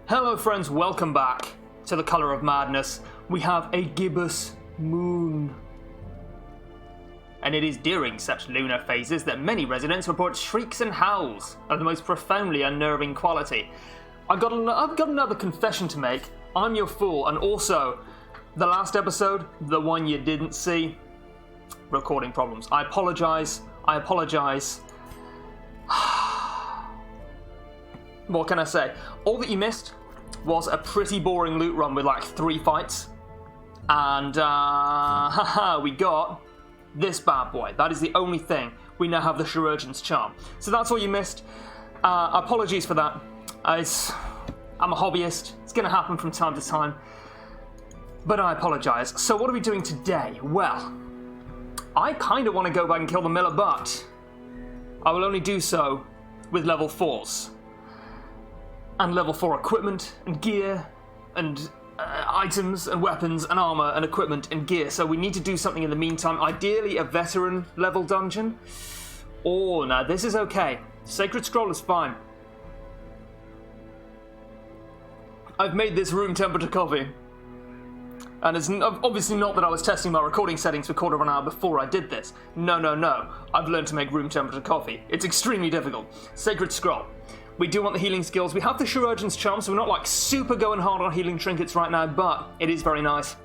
Hello friends, welcome back to the Colour of Madness. We have a gibbous moon. And it is during such lunar phases that many residents report shrieks and howls of the most profoundly unnerving quality. I've got another confession to make. I'm your fool, and also, the last episode, the one you didn't see, recording problems. I apologise. What can I say? All that you missed was a pretty boring loot run with like 3 fights. And we got this bad boy. That is the only thing. We now have the Chirurgeon's Charm. So that's all you missed. Apologies for that. I'm a hobbyist. It's going to happen from time to time. But I apologise. So what are we doing today? Well, I kind of want to go back and kill the Miller, but I will only do so with level 4s. And level 4 equipment and gear and items and weapons and armor and equipment and gear. So we need to do something in the meantime. Ideally a veteran level dungeon. Oh, now this is okay. Sacred Scroll is fine. I've made this room temperature coffee. And it's obviously not that I was testing my recording settings for a quarter of an hour before I did this. No. I've learned to make room temperature coffee. It's extremely difficult. Sacred Scroll. We do want the healing skills. We have the Chirurgeon's Charm, so we're not like super going hard on healing trinkets right now, but it is very nice.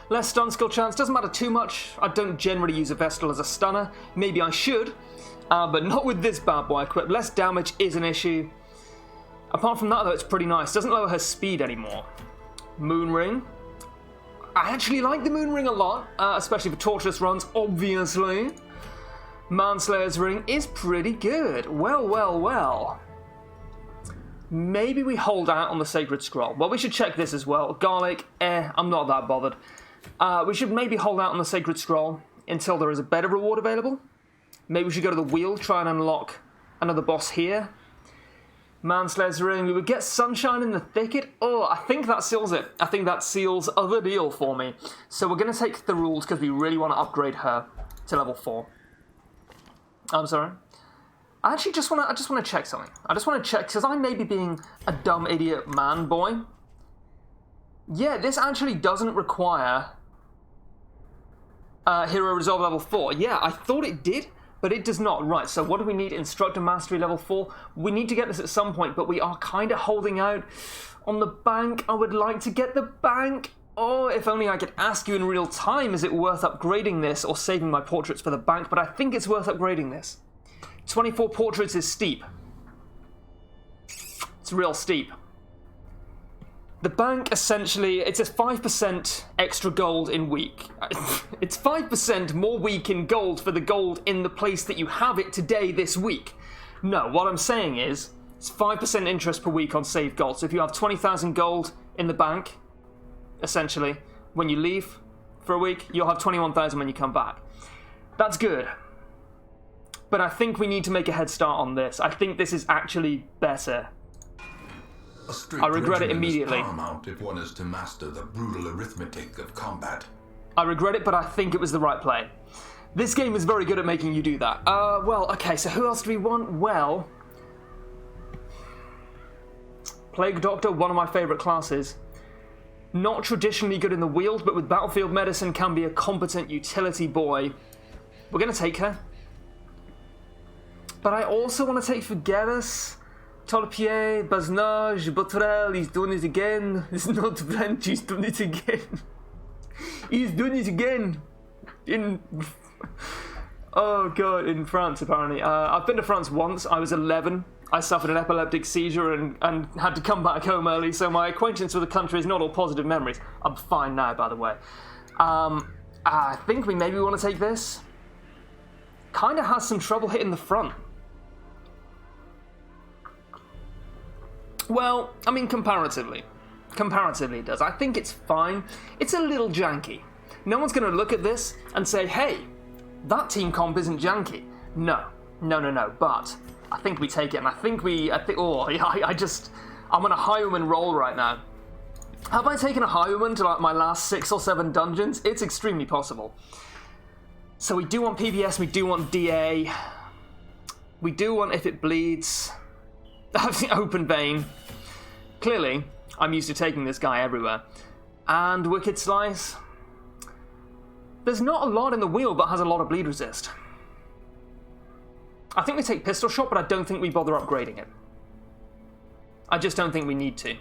Less stun skill chance, doesn't matter too much. I don't generally use a Vestal as a stunner. Maybe I should, but not with this bad boy equipped. Less damage is an issue. Apart from that though, it's pretty nice. Doesn't lower her speed anymore. Moon Ring. I actually like the Moon Ring a lot, especially for torturous runs, obviously. Manslayer's Ring is pretty good. Well. Maybe we hold out on the Sacred Scroll. Well, we should check this as well. Garlic, I'm not that bothered. We should maybe hold out on the Sacred Scroll until there is a better reward available. Maybe we should go to the Weald, try and unlock another boss here. Manslayer's Ring, we would get Sunshine in the Thicket. Oh, I think that seals it. I think that seals the deal for me. So we're going to take the rules because we really want to upgrade her to level 4. I'm sorry. I just want to check something. I just want to check, because I may be being a dumb idiot man boy. Yeah, this actually doesn't require Hero Resolve level 4. Yeah, I thought it did, but it does not. Right, so what do we need? Instructor Mastery level 4. We need to get this at some point, but we are kind of holding out on the bank. I would like to get the bank. Oh, if only I could ask you in real time, is it worth upgrading this or saving my portraits for the bank? But I think it's worth upgrading this. 24 portraits is steep. It's real steep. The bank, essentially, it's a 5% extra gold in week. It's 5% more week in gold for the gold in the place that you have it today this week. No, what I'm saying is, it's 5% interest per week on saved gold. So if you have 20,000 gold in the bank, essentially, when you leave for a week, you'll have 21,000 when you come back. That's good. But I think we need to make a head start on this. I think this is actually better. I regret it immediately. Paramount if one is to master the brutal arithmetic of combat. I regret it, but I think it was the right play. This game is very good at making you do that. Well, okay, so who else do we want? Well, Plague Doctor, one of my favourite classes. Not traditionally good in the Weald, but with Battlefield Medicine can be a competent utility boy. We're going to take her. But I also want to take Figueres, Tolpier, Baznage, Botrel. He's doing it again. It's not French, he's doing it again. He's doing it again. Oh god, in France apparently. I've been to France once. I was 11. I suffered an epileptic seizure and had to come back home early, so my acquaintance with the country is not all positive memories. I'm fine now, by the way. I think we maybe want to take this. Kind of has some trouble hitting the front. Well, I mean, comparatively. Comparatively it does. I think it's fine. It's a little janky. No one's going to look at this and say, hey, that team comp isn't janky. No. But I think we take it, and I'm on a highwayman roll right now. Have I taken a highwayman to like my last 6 or 7 dungeons? It's extremely possible. So we do want PBS, we do want DA. We do want If It Bleeds. Open vein. clearly, I'm used to taking this guy everywhere. And Wicked Slice. There's not a lot in the Weald that has a lot of bleed resist. I think we take Pistol Shot, but I don't think we bother upgrading it. I just don't think we need to.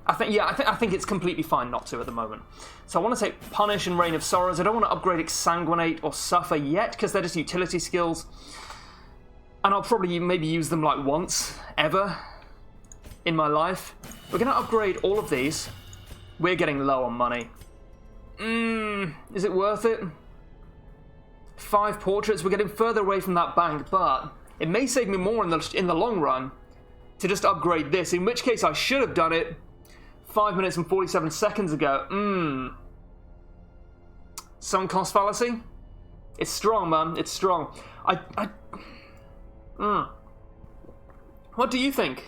I think it's completely fine not to at the moment. So I want to take Punish and Reign of Sorrows. I don't want to upgrade Exsanguinate or Suffer yet, because they're just utility skills. And I'll probably maybe use them like once, ever, in my life. We're going to upgrade all of these. We're getting low on money. Is it worth it? 5 portraits, we're getting further away from that bank, but it may save me more in the long run to just upgrade this, in which case I should have done it 5 minutes and 47 seconds ago. Sunk cost fallacy? It's strong, man. It's strong. What do you think,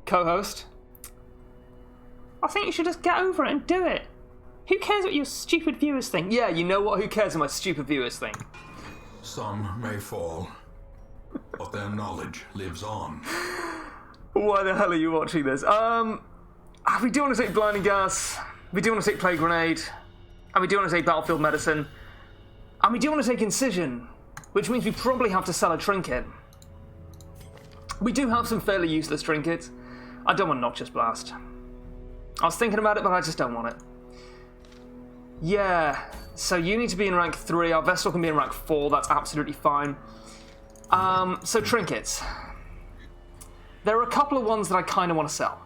co-host? I think you should just get over it and do it. Who cares what your stupid viewers think? Yeah, you know what? Who cares what my stupid viewers think? Some may fall, but their knowledge lives on. Why the hell are you watching this? We do want to take Blinding Gas. We do want to take Plague Grenade. And we do want to take Battlefield Medicine. And we do want to take Incision, which means we probably have to sell a Trinket. We do have some fairly useless trinkets. I don't want Noxious Blast. I was thinking about it, but I just don't want it. Yeah, so you need to be in rank 3. Our Vestal can be in rank 4. That's absolutely fine. So trinkets. There are a couple of ones that I kind of want to sell.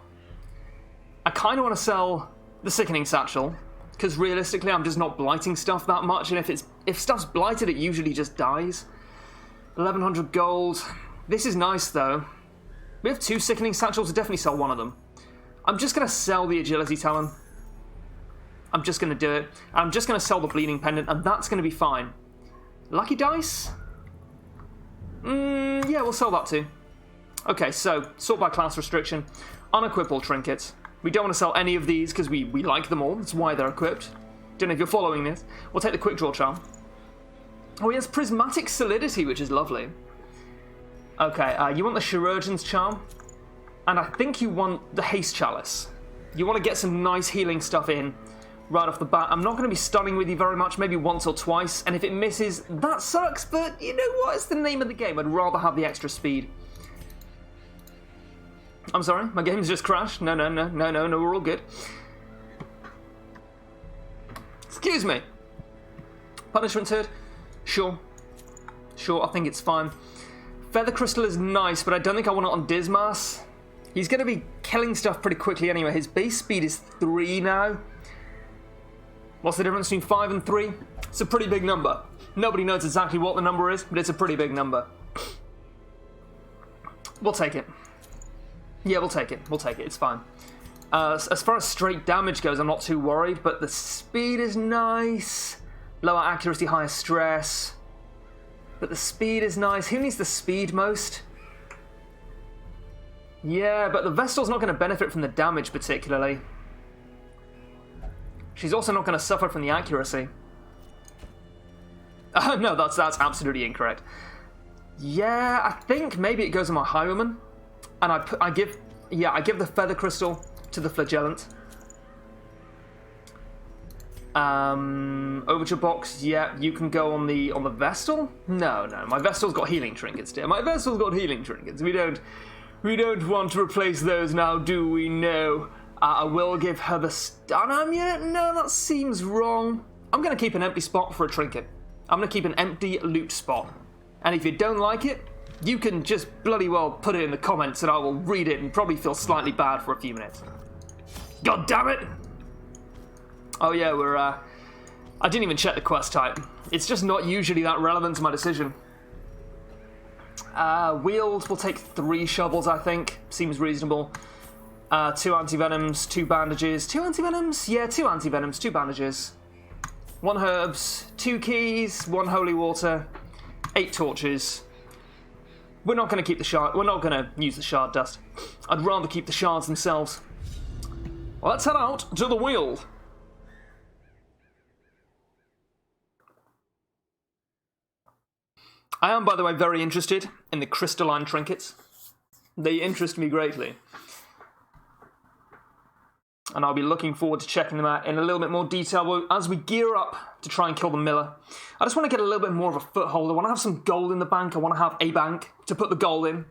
I kind of want to sell the Sickening Satchel, because realistically I'm just not blighting stuff that much, and if stuff's blighted it usually just dies. 1100 gold. This is nice though. We have 2 Sickening Satchels, to definitely sell one of them. I'm just going to sell the Agility Talon. I'm just going to do it. I'm just going to sell the Bleeding Pendant, and that's going to be fine. Lucky Dice? Yeah, we'll sell that too. Okay, so, sort by class restriction. Unequip all trinkets. We don't want to sell any of these, because we like them all. That's why they're equipped. Don't know if you're following this. We'll take the Quick Draw Charm. Oh, he has Prismatic Solidity, which is lovely. Okay, you want the Chirurgeon's Charm. And I think you want the Haste Chalice. You want to get some nice healing stuff in right off the bat. I'm not going to be stunning with you very much, maybe once or twice, and if it misses, that sucks, but you know what? It's the name of the game. I'd rather have the extra speed. I'm sorry, my game's just crashed. No, we're all good. Excuse me. Punishment Turd? Sure, I think it's fine. Feather Crystal is nice, but I don't think I want it on Dismas. He's going to be killing stuff pretty quickly anyway. His base speed is 3 now. What's the difference between 5 and 3? It's a pretty big number. Nobody knows exactly what the number is, but it's a pretty big number. We'll take it. Yeah, we'll take it. It's fine. As far as straight damage goes, I'm not too worried, but the speed is nice. Lower accuracy, higher stress. But the speed is nice. Who needs the speed most? Yeah, but the Vestal's not going to benefit from the damage particularly. She's also not going to suffer from the accuracy. No, that's absolutely incorrect. Yeah, I think maybe it goes on my Highwayman. And I give the Feather Crystal to the Flagellant. Overture Box, yeah, you can go on the Vestal? No, my Vestal's got healing trinkets, dear. My Vestal's got healing trinkets. We don't want to replace those now, do we? No. I will give her the stun amulet. No, that seems wrong. I'm going to keep an empty spot for a trinket. I'm going to keep an empty loot spot. And if you don't like it, you can just bloody well put it in the comments and I will read it and probably feel slightly bad for a few minutes. God damn it! Oh yeah, I didn't even check the quest type. It's just not usually that relevant to my decision. Weald will take 3 shovels, I think. Seems reasonable. 2 antivenoms, 2 bandages. 2 antivenoms? Yeah, 2 antivenoms, 2 bandages. 1 herbs, 2 keys, 1 holy water, 8 torches. We're not going to keep the shard. We're not going to use the shard dust. I'd rather keep the shards themselves. Well, let's head out to the Weald. I am, by the way, very interested in the crystalline trinkets. They interest me greatly. And I'll be looking forward to checking them out in a little bit more detail as we gear up to try and kill the miller. I just want to get a little bit more of a foothold. I want to have some gold in the bank. I want to have a bank to put the gold in.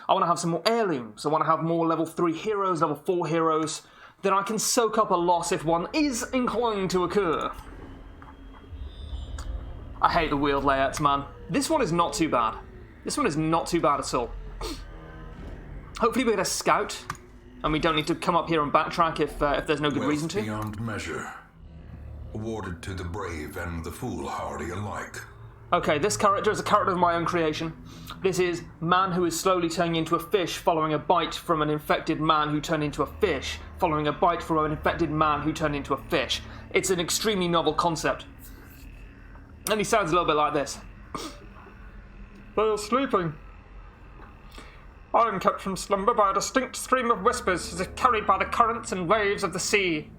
I want to have some more heirlooms. I want to have more level 3 heroes, level 4 heroes. Then I can soak up a loss if one is inclined to occur. I hate the Weald layouts, man. This one is not too bad. This one is not too bad at all. Hopefully we get a scout, and we don't need to come up here and backtrack if there's no good reason to. Beyond measure, awarded to the brave and the foolhardy alike. Okay, this character is a character of my own creation. This is man who is slowly turning into a fish following a bite from an infected man who turned into a fish, following a bite from an infected man who turned into a fish. It's an extremely novel concept. And he sounds a little bit like this. They are sleeping. I am kept from slumber by a distinct stream of whispers as if carried by the currents and waves of the sea.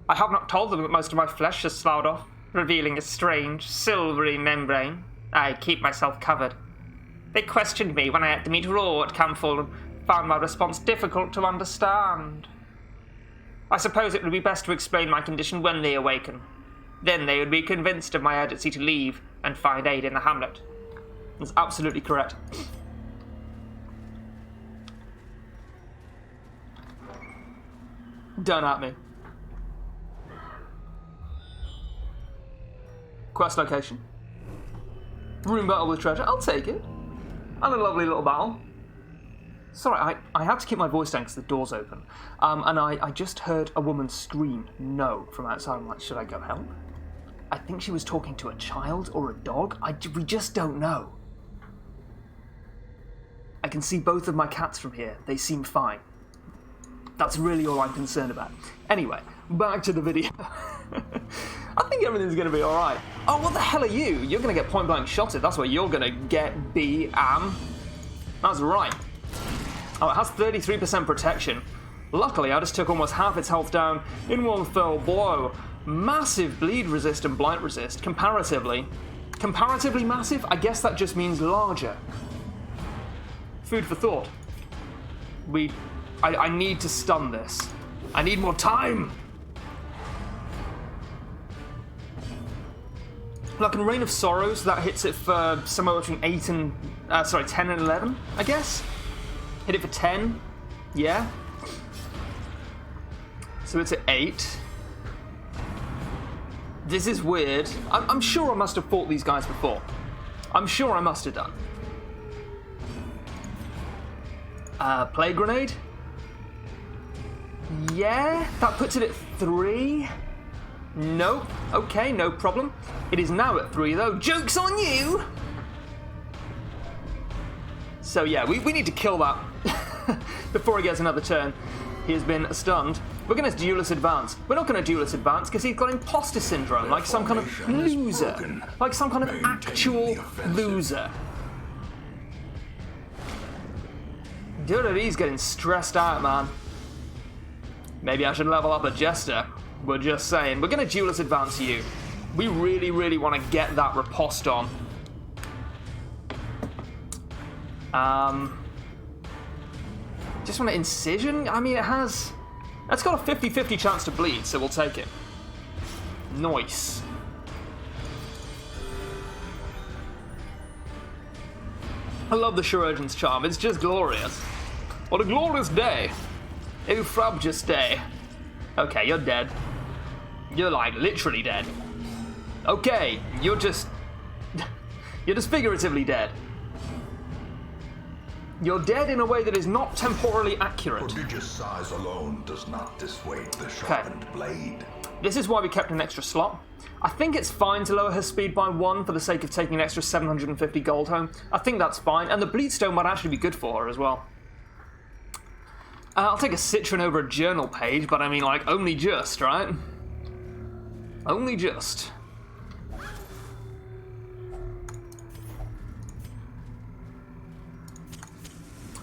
I have not told them that most of my flesh is sloughed off, revealing a strange, silvery membrane. I keep myself covered. They questioned me when I had to meet Raw at Camfall and found my response difficult to understand. I suppose it would be best to explain my condition when they awaken. Then they would be convinced of my urgency to leave and find aid in the hamlet. That's absolutely correct. Don't at me. Quest location. Room battle with treasure. I'll take it. And a lovely little battle. Sorry, I have to keep my voice down because the door's open. And I just heard a woman scream no from outside. I'm like, should I go help? I think she was talking to a child or a dog. We just don't know. I can see both of my cats from here. They seem fine. That's really all I'm concerned about. Anyway, back to the video. I think everything's going to be alright. Oh, what the hell are you? You're going to get point blank shotted. That's what you're going to get, B-am. That's right. Oh, it has 33% protection. Luckily, I just took almost half its health down in one fell blow. Massive bleed resist and blight resist, comparatively. Comparatively massive? I guess that just means larger. Food for thought. I need to stun this. I need more time! Like in Reign of Sorrows, that hits it for somewhere between 10 and 11, I guess? Hit it for 10, yeah? So it's at 8. This is weird. I'm sure I must have fought these guys before. I'm sure I must have done. Plague Grenade? Yeah, that puts it at 3. Nope. Okay, no problem. It is now at 3 though. Joke's on you! So yeah, we need to kill that before he gets another turn. He has been stunned. We're going to Duelist Advance. We're not going to Duelist Advance because he's got imposter syndrome, like some kind of loser. Like some kind of actual loser. Dude, he's getting stressed out, man. Maybe I should level up a Jester. We're just saying. We're going to Duelist Advance you. We really, really want to get that riposte on. Just want to Incision? I mean, it's got a 50-50 chance to bleed, so we'll take it. Nice. I love the Chirurgeon's Charm. It's just glorious. What a glorious day. Oh, frabjous day. Okay, you're dead. You're like literally dead. Okay, you're just figuratively dead. You're dead in a way that is not temporally accurate. Prodigious size alone does not dissuade the sharpened blade. This is why we kept an extra slot. I think it's fine to lower her speed by 1 for the sake of taking an extra 750 gold home. I think that's fine, and the Bleedstone might actually be good for her as well. I'll take a Citron over a journal page, but I mean, like, only just, right? Only just.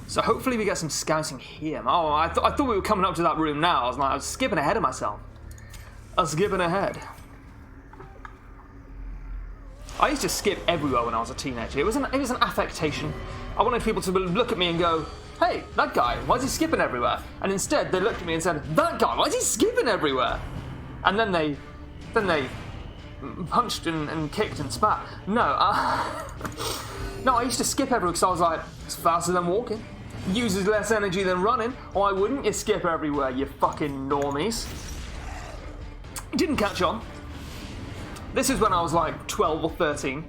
So hopefully we get some scouting here. Oh, I thought we were coming up to that room now. I was skipping ahead of myself. I was skipping ahead. I used to skip everywhere when I was a teenager. It was an affectation. I wanted people to look at me and go, hey, that guy, why is he skipping everywhere? And instead, they looked at me and said, that guy, why is he skipping everywhere? And then they punched and kicked and spat. No, no, I used to skip everywhere because I was like, it's faster than walking. Uses less energy than running. Why wouldn't you skip everywhere, you fucking normies? Didn't catch on. This is when I was like 12 or 13.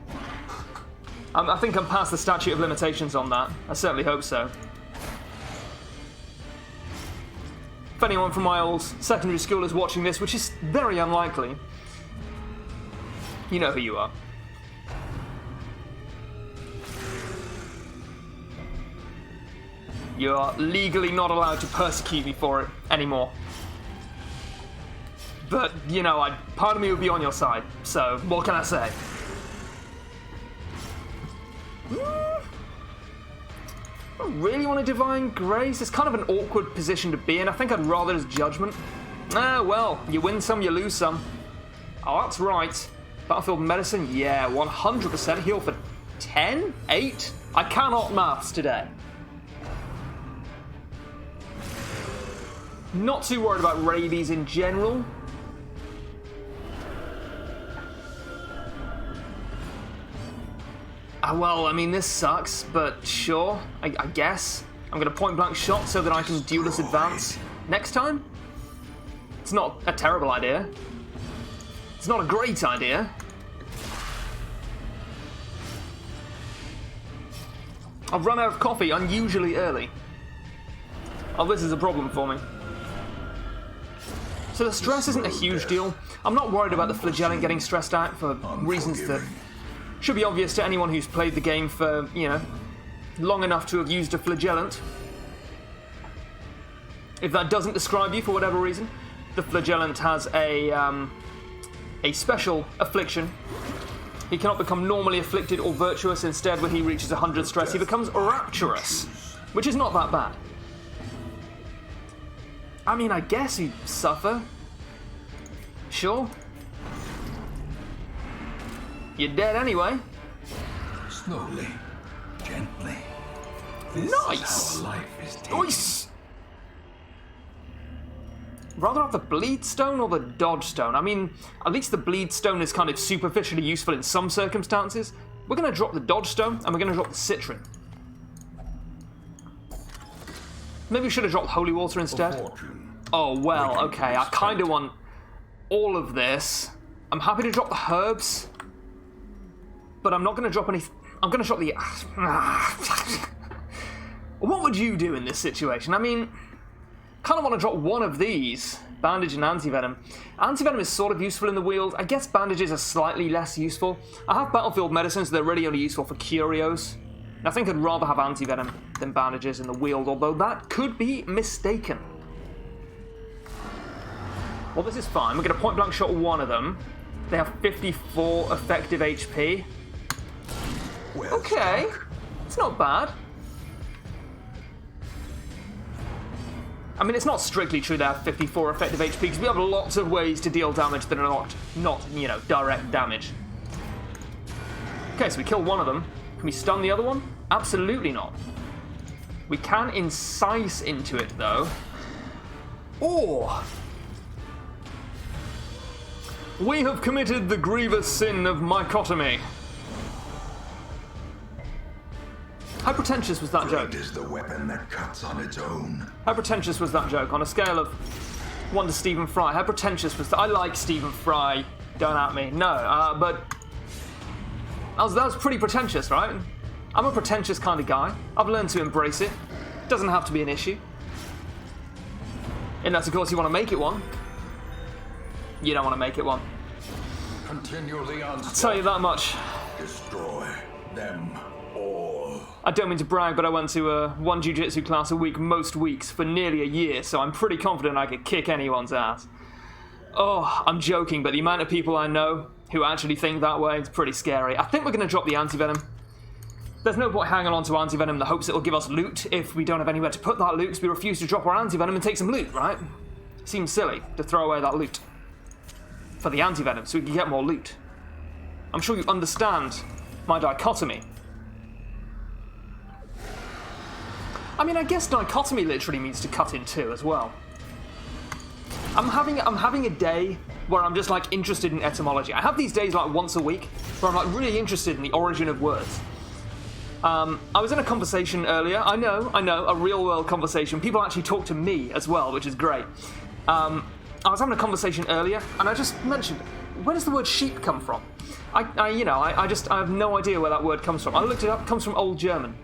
I think I'm past the statute of limitations on that. I certainly hope so. If anyone from my old secondary school is watching this, which is very unlikely, you know who you are. You are legally not allowed to persecute me for it anymore. But, you know, part of me would be on your side, so what can I say? I don't really want a Divine Grace. It's kind of an awkward position to be in. I think I'd rather as Judgment. Ah, well, you win some, you lose some. Oh, that's right. Battlefield Medicine, yeah, 100% heal for 10? 8? I cannot maths today. Not too worried about rabies in general. Well, I mean, this sucks, but sure, I guess. I'm going to point blank shot so that I can duelist advance next time. It's not a terrible idea. It's not a great idea. I've run out of coffee unusually early. Oh, this is a problem for me. So the stress isn't a huge deal. I'm not worried about the flagellant getting stressed out for reasons that should be obvious to anyone who's played the game for, you know, long enough to have used a flagellant. If that doesn't describe you for whatever reason, the flagellant has a special affliction. He cannot become normally afflicted or virtuous. Instead, when he reaches 100 stress, he becomes rapturous, which is not that bad. I mean, I guess you suffer. Sure. You're dead anyway. Slowly, gently. Nice! Our life is taken. Nice! Rather have the Bleed Stone or the Dodge Stone? I mean, at least the Bleed Stone is kind of superficially useful in some circumstances. We're going to drop the Dodge Stone, and we're going to drop the Citron. Maybe we should have dropped Holy Water instead. Oh, well, okay. I kind of want all of this. I'm happy to drop the herbs, but I'm not going to drop any... I'm going to drop the... What would you do in this situation? I mean, kind of want to drop one of these. Bandage and Antivenom. Antivenom is sort of useful in the Weald. I guess bandages are slightly less useful. I have Battlefield Medicine, so they're really only useful for curios. I think I'd rather have Antivenom than bandages in the Weald, although that could be mistaken. Well, this is fine. We're going to point blank shot one of them. They have 54 effective HP. Okay, it's not bad. I mean, it's not strictly true they have 54 effective HP, because we have lots of ways to deal damage that are not, you know, direct damage. Okay, so we kill one of them. Can we stun the other one? Absolutely not. We can incise into it, though. Or we have committed the grievous sin of mycotomy. How pretentious was that joke? Great is the weapon that cuts on its own. How pretentious was that joke? On a scale of 1 to Stephen Fry, how pretentious was that? I like Stephen Fry, don't at me. No, but that was pretty pretentious, right? I'm a pretentious kind of guy. I've learned to embrace it. Doesn't have to be an issue. Unless, of course, you want to make it one. You don't want to make it one. Continually I'll tell you that much. destroy them all. I don't mean to brag, but I went to one jiu-jitsu class a week most weeks for nearly a year, so I'm pretty confident I could kick anyone's ass. Oh, I'm joking, but the amount of people I know who actually think that way is pretty scary. I think we're going to drop the Antivenom. There's no point hanging on to Antivenom in the hopes it'll give us loot if we don't have anywhere to put that loot, because we refuse to drop our Antivenom and take some loot, right? Seems silly to throw away that loot for the Antivenom so we can get more loot. I'm sure you understand my dichotomy. I mean, I guess dichotomy literally means to cut in two as well. I'm having a day where I'm just like interested in etymology. I have these days like once a week where I'm like really interested in the origin of words. I was in a conversation earlier. I know, a real world conversation. People actually talk to me as well, which is great. I was having a conversation earlier, and I just mentioned, where does the word sheep come from? I have no idea where that word comes from. I looked it up. It comes from Old German.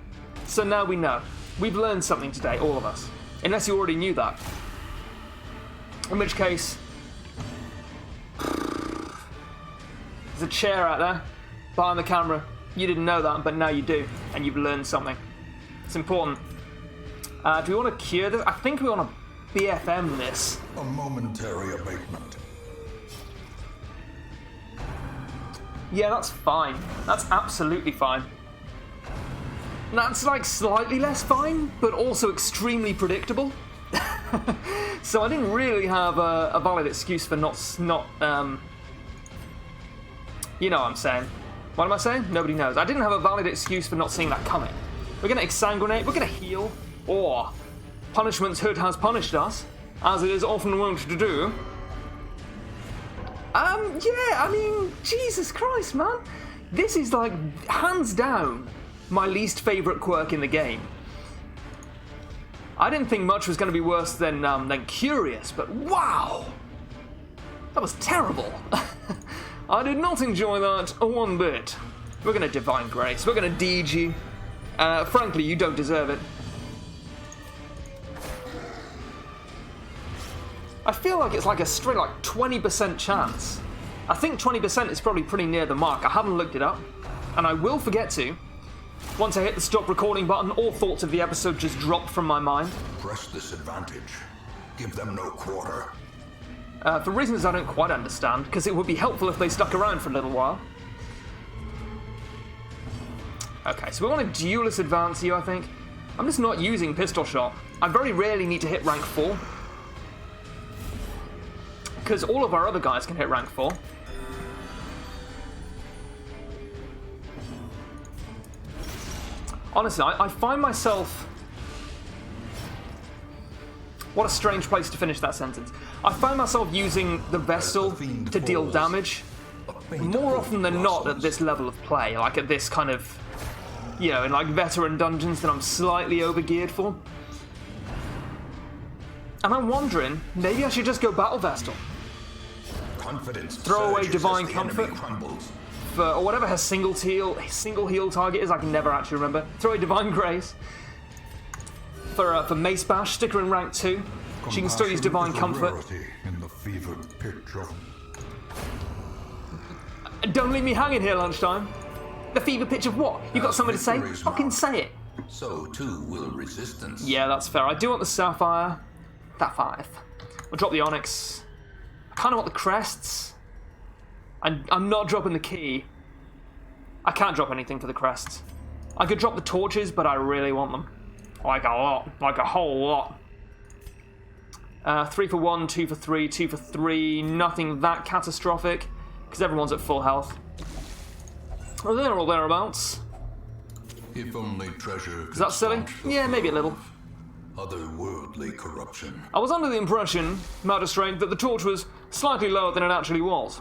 So now we know. We've learned something today, all of us. Unless you already knew that. In which case, there's a chair out there behind the camera. You didn't know that, but now you do, and you've learned something. It's important. Do we want to cure this? I think we want to BFM this. A momentary abatement. Yeah, that's fine. That's absolutely fine. That's like slightly less fine, but also extremely predictable. So I didn't really have a valid excuse for not you know what I'm saying. What am I saying? Nobody knows. I didn't have a valid excuse for not seeing that coming. We're going to exsanguinate, we're going to heal, or punishment's hood has punished us, as it is often wont to do. Yeah, I mean, Jesus Christ, man. This is like, hands down, my least favourite quirk in the game. I didn't think much was going to be worse than curious, but wow! That was terrible. I did not enjoy that one bit. We're going to Divine Grace. We're going to DG. Frankly, you don't deserve it. I feel like it's like a straight 20% chance. I think 20% is probably pretty near the mark. I haven't looked it up, and I will forget to. Once I hit the stop recording button, all thoughts of the episode just drop from my mind. Press this advantage. Give them no quarter. For reasons I don't quite understand, because it would be helpful if they stuck around for a little while. Okay, so we want to duelist advance you, I think. I'm just not using pistol shot. I very rarely need to hit rank 4. Because all of our other guys can hit rank 4. Honestly, I find myself... What a strange place to finish that sentence. I find myself using the Vestal to deal damage more often than not at this level of play. Like at this kind of, you know, in like veteran dungeons that I'm slightly overgeared for. And I'm wondering, maybe I should just go Battle Vestal. Confidence Throw away surges Divine as the enemy Comfort. crumbles. Or whatever her single heal target is, I can never actually remember. Throw away Divine Grace. For Mace Bash, stick her in rank 2. She can still use Divine Comfort. In the fevered pitch of... Don't leave me hanging here, lunchtime. The fever pitch of what? You got something to say? Fucking say it. So too will resistance. Yeah, that's fair. I do want the Sapphire. That 5. We'll drop the Onyx. I kind of want the Crests. I'm not dropping the Key. I can't drop anything for the Crests. I could drop the Torches, but I really want them. Like a lot. Like a whole lot. 3 for 1, 2 for 3, 2 for 3. Nothing that catastrophic, because everyone's at full health. Well, they're all thereabouts. If only treasure. Is that silly? Yeah, maybe a little. Otherworldly corruption. I was under the impression, Magistrate, that the torch was slightly lower than it actually was.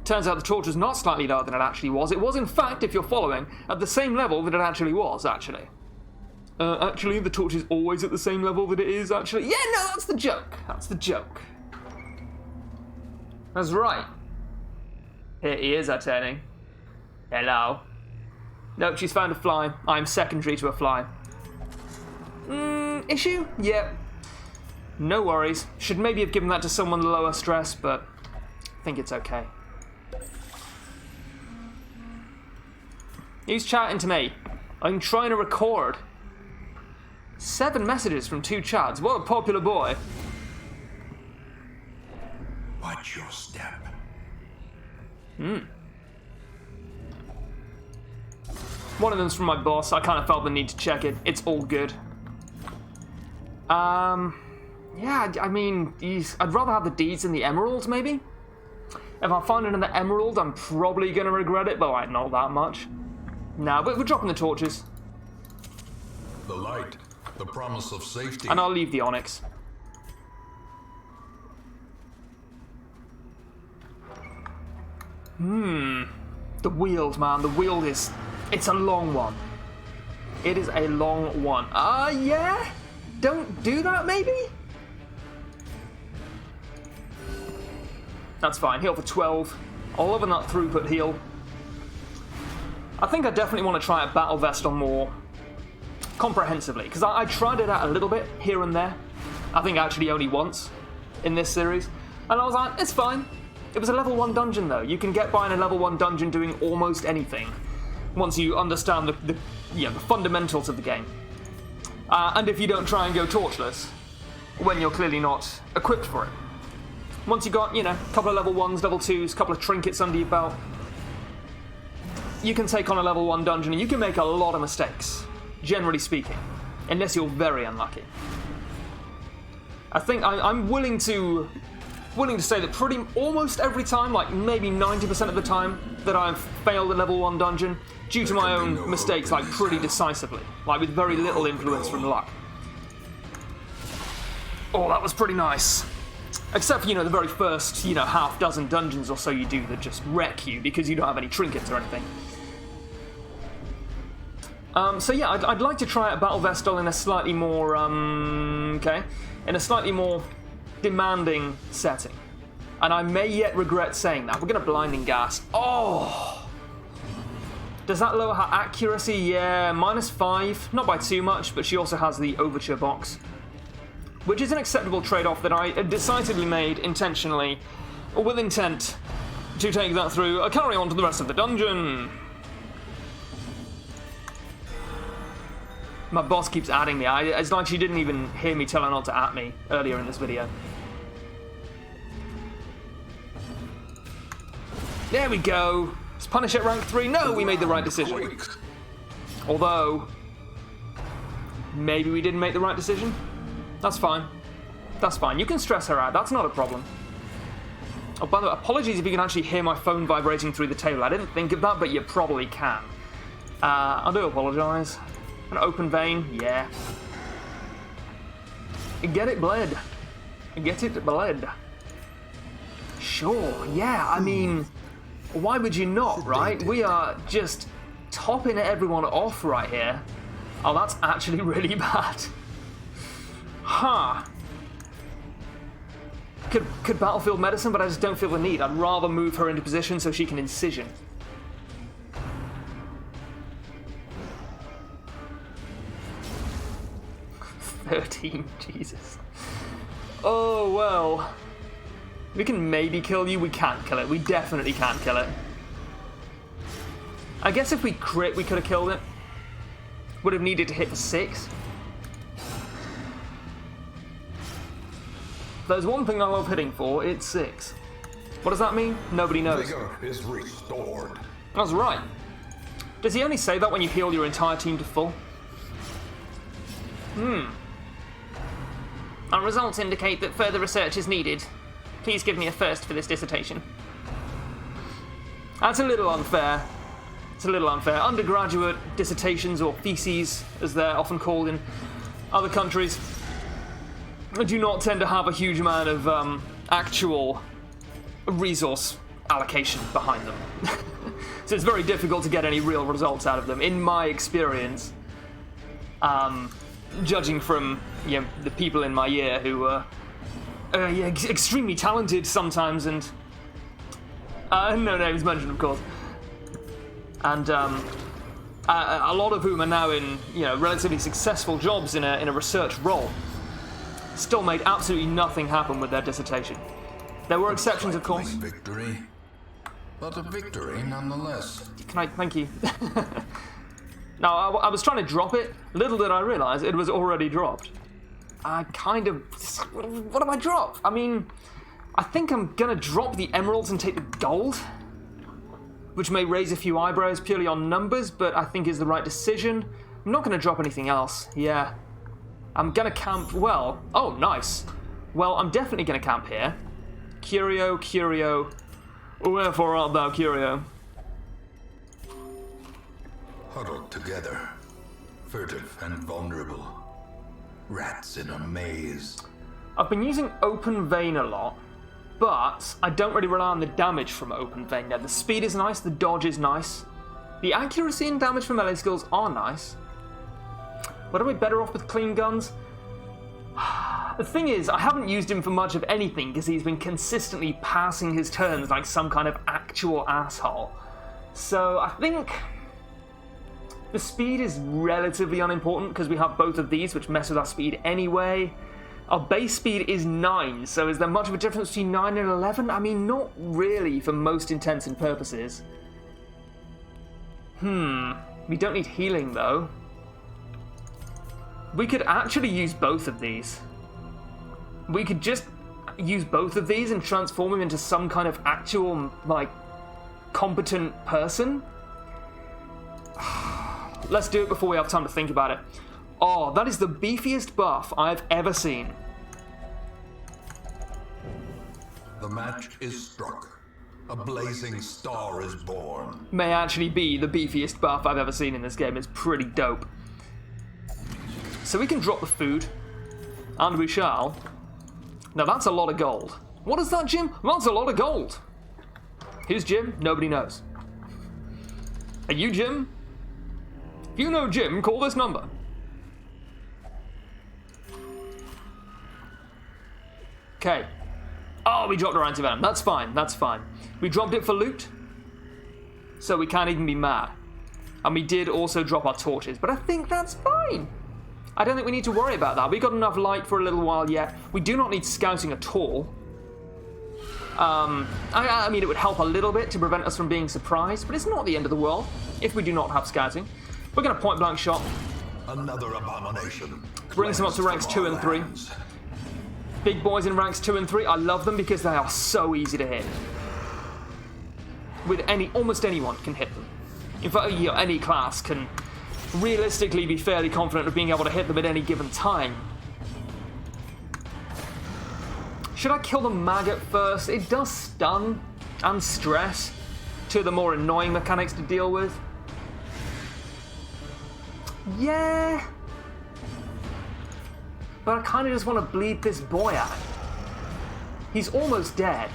Turns out the torch was not slightly lower than it actually was. It was, in fact, if you're following, at the same level that it actually was, actually. Actually, the torch is always at the same level that it is, actually. Yeah, no, that's the joke. That's the joke. That's right. Here ears are turning. Hello. Nope, she's found a fly. I'm secondary to a fly. Issue? Yeah. No worries. Should maybe have given that to someone lower stress, but I think it's okay. Who's chatting to me? I'm trying to record. 7 messages from 2 chads. What a popular boy. Watch your step. One of them's from my boss. I kind of felt the need to check it. It's all good. Yeah, I mean, I'd rather have the deeds than the emerald, maybe? If I find another emerald, I'm probably going to regret it, but like, not that much. No, but we're dropping the torches. The light, the promise of safety. And I'll leave the onyx. The Weald, man. The Weald is... It's a long one. It is a long one. Yeah? Don't do that, maybe? That's fine. Heal for 12. I'll love that throughput heal. I think I definitely want to try a Battle Vestal more comprehensively, because I tried it out a little bit here and there. I think actually only once in this series. And I was like, it's fine. It was a level 1 dungeon, though. You can get by in a level 1 dungeon doing almost anything once you understand the fundamentals of the game. And if you don't try and go torchless, when you're clearly not equipped for it. Once you got, a couple of level 1s, level 2s, a couple of trinkets under your belt, you can take on a level 1 dungeon and you can make a lot of mistakes, generally speaking, unless you're very unlucky. I think I'm willing to say that almost every time, like maybe 90% of the time, that I've failed a level 1 dungeon due to my own mistakes, like pretty decisively, like with very little influence from luck. Oh, that was pretty nice. Except for, the very first, half dozen dungeons or so you do that just wreck you because you don't have any trinkets or anything. So yeah, I'd like to try out Battle Vestal in a slightly more, in a slightly more demanding setting. And I may yet regret saying that. We're going to Blinding Gas. Oh! Does that lower her accuracy? Yeah, -5. Not by too much, but she also has the Overture box, which is an acceptable trade-off that I decisively made intentionally, or with intent, to take that through. I'll carry on to the rest of the dungeon. My boss keeps adding me. It's like she didn't even hear me tell her not to at me earlier in this video. There we go. Let's punish at rank 3. No, we made the right decision. Although, maybe we didn't make the right decision. That's fine. That's fine. You can stress her out. That's not a problem. Oh, by the way, apologies if you can actually hear my phone vibrating through the table. I didn't think of that, but you probably can. I do apologise. An open vein? Yeah. Get it bled. Get it bled. Sure, yeah, I mean, why would you not, right? We are just topping everyone off right here. Oh, that's actually really bad. Huh. Could Battlefield Medicine, but I just don't feel the need. I'd rather move her into position so she can incision. Jesus. Oh, well. We can maybe kill you. We can't kill it. We definitely can't kill it. I guess if we crit, we could have killed it. Would have needed to hit for 6. There's one thing I love hitting for, it's 6. What does that mean? Nobody knows. Vigor is restored. That's right. Does he only say that when you heal your entire team to full? Our results indicate that further research is needed. Please give me a first for this dissertation. That's a little unfair. It's a little unfair. Undergraduate dissertations, or theses, as they're often called in other countries, do not tend to have a huge amount of actual resource allocation behind them. So it's very difficult to get any real results out of them, in my experience. Judging from the people in my year who were extremely talented sometimes, and no names mentioned, of course, and a lot of whom are now in relatively successful jobs in a research role, still made absolutely nothing happen with their dissertation. There were exceptions, of course. Victory, but a victory nonetheless. Can I? Thank you. Now, I was trying to drop it. Little did I realize it was already dropped. I kind of... What have I dropped? I mean, I think I'm going to drop the emeralds and take the gold, which may raise a few eyebrows purely on numbers, but I think is the right decision. I'm not going to drop anything else. Yeah. I'm going to camp... Well... Oh, nice. Well, I'm definitely going to camp here. Curio, Curio. Wherefore art thou, Curio? Huddled together, Furtive and vulnerable. Rats in a maze. I've been using open vein a lot, but I don't really rely on the damage from open vein. Now, the speed is nice, the dodge is nice. The accuracy and damage from melee skills are nice. But are we better off with clean guns? The thing is, I haven't used him for much of anything because he's been consistently passing his turns like some kind of actual asshole. So I think the speed is relatively unimportant because we have both of these, which mess with our speed anyway. Our base speed is 9, so is there much of a difference between 9 and 11? I mean, not really for most intents and purposes. We don't need healing though. We could actually use both of these. We could just use both of these and transform him into some kind of actual, like, competent person. Let's do it before we have time to think about it. Oh, that is the beefiest buff I've ever seen. The match is struck. A blazing star is born. May actually be the beefiest buff I've ever seen in this game. It's pretty dope. So we can drop the food, and we shall. Now that's a lot of gold. What is that, Jim? That's a lot of gold. Who's Jim? Nobody knows. Are you Jim? If you know Jim, call this number. Okay. Oh, we dropped our anti-venom. That's fine, that's fine. We dropped it for loot, so we can't even be mad. And we did also drop our torches, but I think that's fine. I don't think we need to worry about that. We got enough light for a little while yet. We do not need scouting at all. I mean, it would help a little bit to prevent us from being surprised, but it's not the end of the world if we do not have scouting. We're going to point blank shot. Another abomination. Brings them up to ranks 2 and 3. Big boys in ranks 2 and 3, I love them because they are so easy to hit. With almost anyone can hit them. In fact, you know, any class can realistically be fairly confident of being able to hit them at any given time. Should I kill the maggot first? It does stun and stress, two of the more annoying mechanics to deal with. Yeah. But I kind of just want to bleed this boy out. He's almost dead.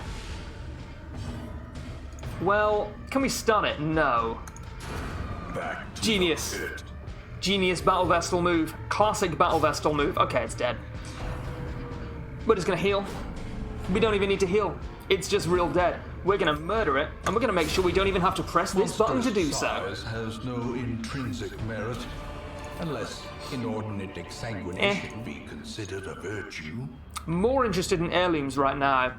Well, can we stun it? No. Genius. Genius Battle Vestal move. Classic Battle Vestal move. Okay, it's dead. We're just going to heal. We don't even need to heal. It's just real dead. We're going to murder it, and we're going to make sure we don't even have to press this button to do so. Has no intrinsic merit, unless inordinate exsanguination be considered a virtue. More interested in heirlooms right now.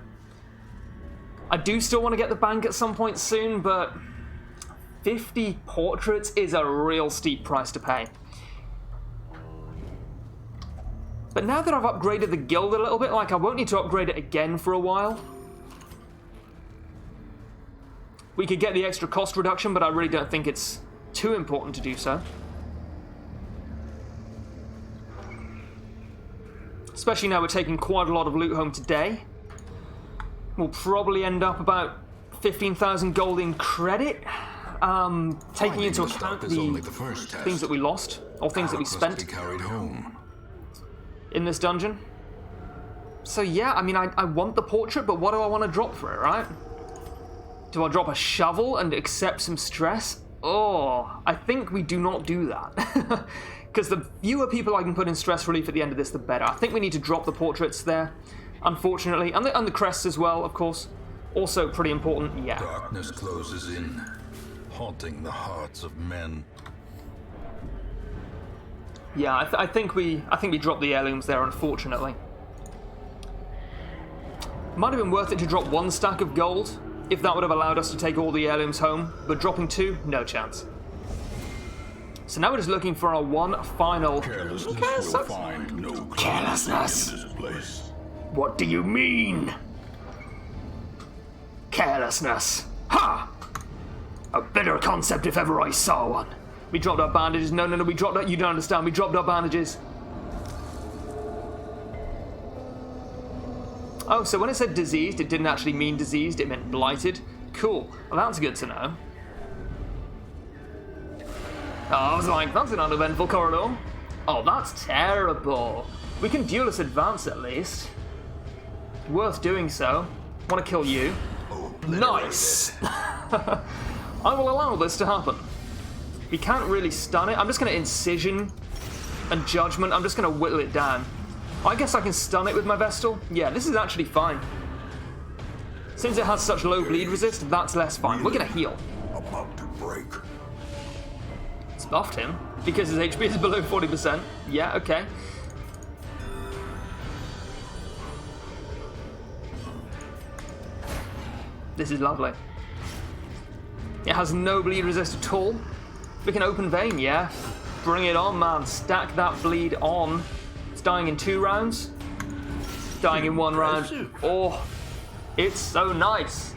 I do still want to get the bank at some point soon, but 50 portraits is a real steep price to pay. But now that I've upgraded the guild a little bit, like, I won't need to upgrade it again for a while. We could get the extra cost reduction, but I really don't think it's too important to do so. Especially now we're taking quite a lot of loot home today. We'll probably end up about 15,000 gold in credit, taking into account the things that we lost, or things that we spent in this dungeon. So yeah, I mean, I want the portrait, but what do I want to drop for it, right? Do I drop a shovel and accept some stress? Oh, I think we do not do that. Because the fewer people I can put in stress relief at the end of this, the better. I think we need to drop the portraits there, unfortunately. And the crests as well, of course. Also pretty important, yeah. Darkness closes in, haunting the hearts of men. Yeah, I think we dropped the heirlooms there, unfortunately. Might have been worth it to drop 1 stack of gold, if that would have allowed us to take all the heirlooms home, but dropping 2, no chance. So now we're just looking for our one final... Carelessness will find no Carelessness? in this place. What do you mean? Carelessness. Ha! A better concept if ever I saw one. We dropped our bandages. No, we dropped our... You don't understand. We dropped our bandages. Oh, so when it said diseased, it didn't actually mean diseased. It meant blighted. Cool. Well, that's good to know. I was like, that's an uneventful corridor. Oh, that's terrible. We can duelist advance at least. Worth doing so. Want to kill you. Nice! I will allow this to happen. We can't really stun it. I'm just going to Incision and Judgment. I'm just going to whittle it down. I guess I can stun it with my Vestal. Yeah, this is actually fine. Since it has such low bleed resist, that's less fine. We're going to heal. About to break. It's buffed him because his HP is below 40%. Yeah, okay. This is lovely. It has no bleed resist at all. We can open vein, yeah. Bring it on, man. Stack that bleed on. It's dying in 2 rounds. Dying in 1 round. Oh, it's so nice.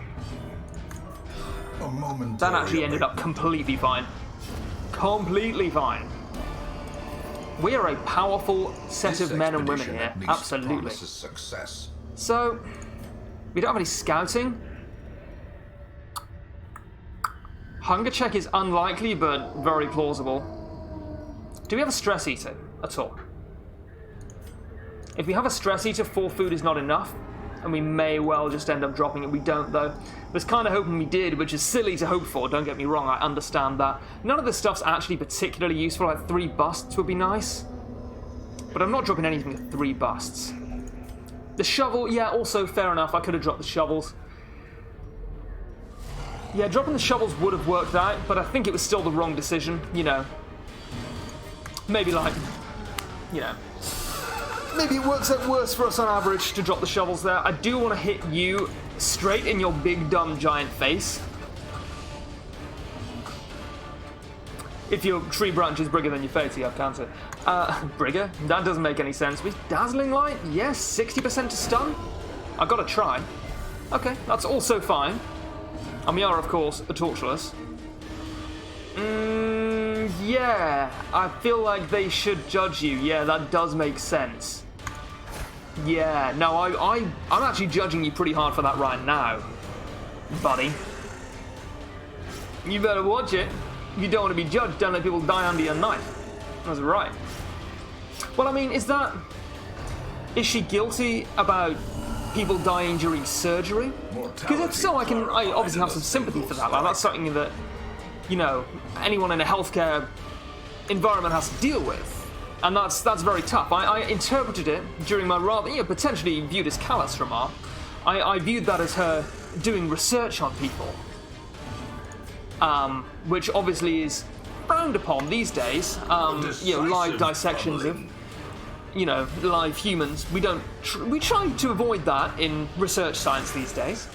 That actually ended up completely fine. Completely fine. We are a powerful set of men and women here. Absolutely. Success. So, we don't have any scouting. Hunger check is unlikely, but very plausible. Do we have a stress eater at all? If we have a stress eater, 4 food is not enough, and we may well just end up dropping it. We don't, though. I was kind of hoping we did, which is silly to hope for, don't get me wrong, I understand that. None of this stuff's actually particularly useful, like 3 busts would be nice. But I'm not dropping anything at 3 busts. The shovel, yeah, also fair enough, I could have dropped the shovels. Yeah, dropping the shovels would have worked out, but I think it was still the wrong decision, you know. Maybe like, you know, maybe it works out worse for us on average to drop the shovels there. I do want to hit you straight in your big, dumb, giant face. If your tree branch is bigger than your face, you have cancer. Brigger? That doesn't make any sense. With Dazzling Light? Yes, 60% to stun? I gotta try. Okay, that's also fine. And we are, of course, a tortureless. Yeah, I feel like they should judge you. Yeah, that does make sense. Yeah, no, I'm actually judging you pretty hard for that right now, buddy. You better watch it. You don't want to be judged. Don't let people die under your knife. That's right. Well, I mean, is she guilty about people dying during surgery? Because if so, I obviously have some sympathy for that. Like, that's something that, you know, anyone in a healthcare environment has to deal with. And that's very tough. I interpreted it during my rather, you know, potentially viewed as callous remark. I viewed that as her doing research on people. Which obviously is frowned upon these days. You know, live dissections of, you know, live humans. We try to avoid that in research science these days.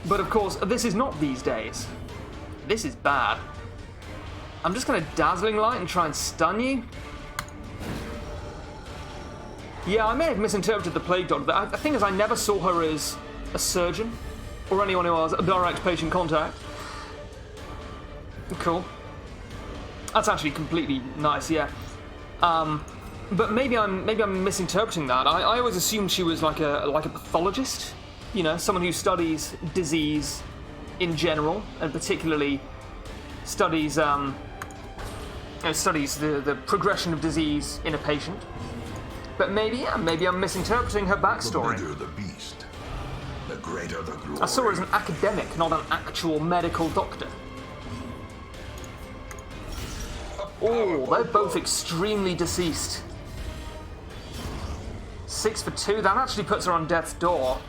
But of course, this is not these days. This is bad. I'm just going to Dazzling Light and try and stun you. Yeah, I may have misinterpreted the Plague Doctor. The thing is, I never saw her as a surgeon or anyone who has a direct patient contact. Cool. That's actually completely nice, yeah. But maybe I'm misinterpreting that. I always assumed she was like a pathologist, you know, someone who studies disease in general, and particularly studies the progression of disease in a patient. But maybe I'm misinterpreting her backstory. The bigger the beast, the greater the glory. I saw her as an academic, not an actual medical doctor. Oh, they're both extremely deceased. 6 for 2, that actually puts her on death's door.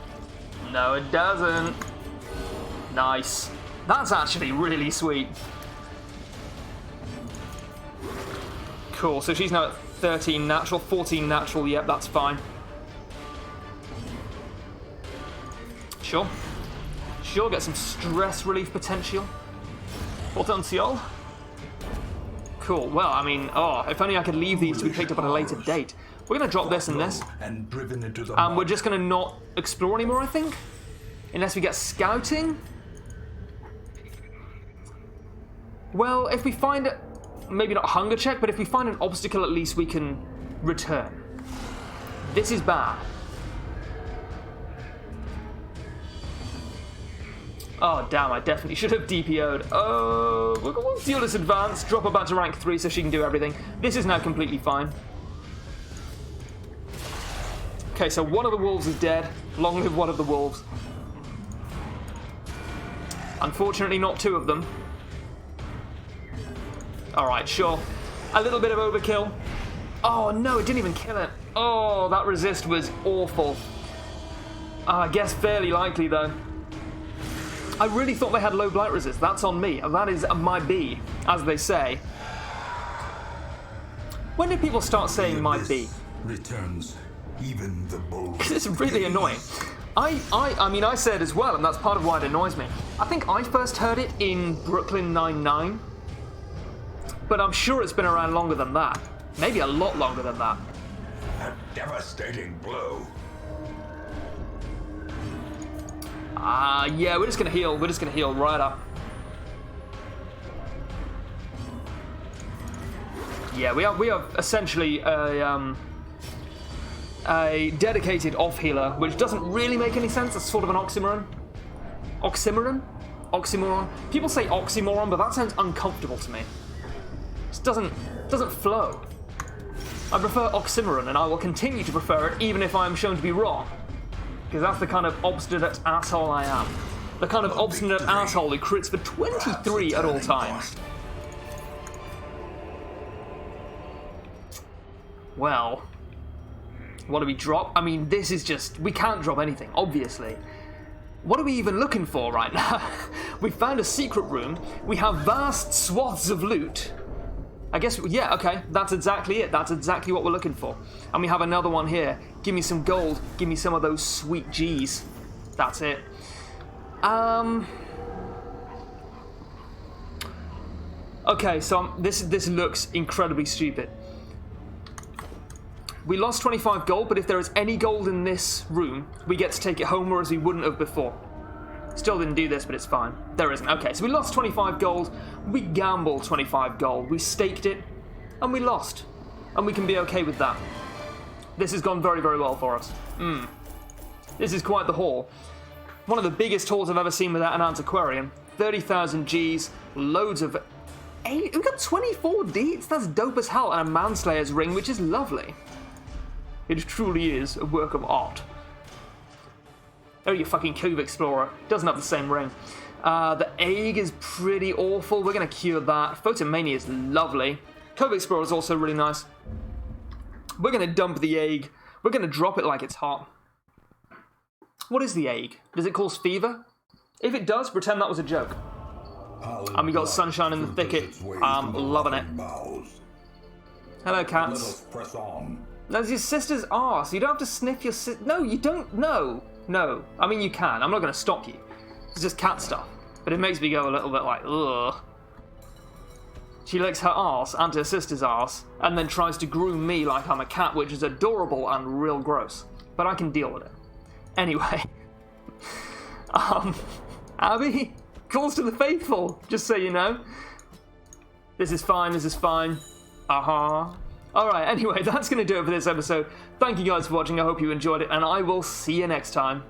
No, it doesn't. Nice. That's actually really sweet. Cool, so she's now at 13 natural, 14 natural, yep, that's fine. Sure, get some stress relief potential. Potential. Cool, well, I mean, if only I could leave these to be picked up at a later date. We're going to drop this and this. And driven into the we're just going to not explore anymore, I think. Unless we get scouting. Well, if we find, maybe not a hunger check, but if we find an obstacle, at least we can return. This is bad. Oh, damn, I definitely should have DPO'd. Oh, we'll deal this advance, drop her back to rank 3 so she can do everything. This is now completely fine. Okay, so one of the wolves is dead. Long live one of the wolves. Unfortunately, not 2 of them. Alright, sure. A little bit of overkill. Oh, no, it didn't even kill it. Oh, that resist was awful. I guess fairly likely, though. I really thought they had low blight resist. That's on me. That is my B, as they say. When did people start saying my B? Returns even the bold. It's really annoying. I mean, I say it as well, and that's part of why it annoys me. I think I first heard it in Brooklyn Nine-Nine, but I'm sure it's been around longer than that. Maybe a lot longer than that. A devastating blow. Yeah, we're just gonna heal. We're just gonna heal right up. Yeah, we are essentially a dedicated off healer, which doesn't really make any sense. It's sort of an oxymoron. Oxymoron? Oxymoron. People say oxymoron, but that sounds uncomfortable to me. It doesn't flow. I prefer oxymoron, and I will continue to prefer it, even if I am shown to be wrong. Because that's the kind of obstinate asshole I am. The kind of obstinate asshole who crits for 23 at all times. Well, what do we drop? I mean, this is just... We can't drop anything, obviously. What are we even looking for right now? We found a secret room. We have vast swaths of loot. I guess, yeah, okay, that's exactly it. That's exactly what we're looking for. And we have another one here. Give me some gold. Give me some of those sweet G's. That's it. Okay, so this looks incredibly stupid. We lost 25 gold, but if there is any gold in this room, we get to take it home, whereas we wouldn't have before. Still didn't do this, but it's fine. There isn't. Okay, so we lost 25 gold. We gambled 25 gold. We staked it, and we lost. And we can be okay with that. This has gone very, very well for us. This is quite the haul. One of the biggest hauls I've ever seen without an antiquarian. 30,000 Gs, loads of... We've got 24 deeds. That's dope as hell. And a Manslayer's ring, which is lovely. It truly is a work of art. Oh, you fucking Cove Explorer. Doesn't have the same ring. The egg is pretty awful. We're going to cure that. Photomania is lovely. Cove Explorer is also really nice. We're going to dump the egg. We're going to drop it like it's hot. What is the egg? Does it cause fever? If it does, pretend that was a joke. And we got sunshine in the thicket. I'm loving it. Hello, cats. Press on. That's your sister's arse. You don't have to sniff your sister. No, you don't. No. No. I mean, you can. I'm not going to stop you. It's just cat stuff. But it makes me go a little bit like, ugh. She licks her arse and her sister's arse, and then tries to groom me like I'm a cat, which is adorable and real gross. But I can deal with it. Anyway. Abby calls to the faithful, just so you know. This is fine, this is fine. Alright, anyway, that's going to do it for this episode. Thank you guys for watching, I hope you enjoyed it, and I will see you next time.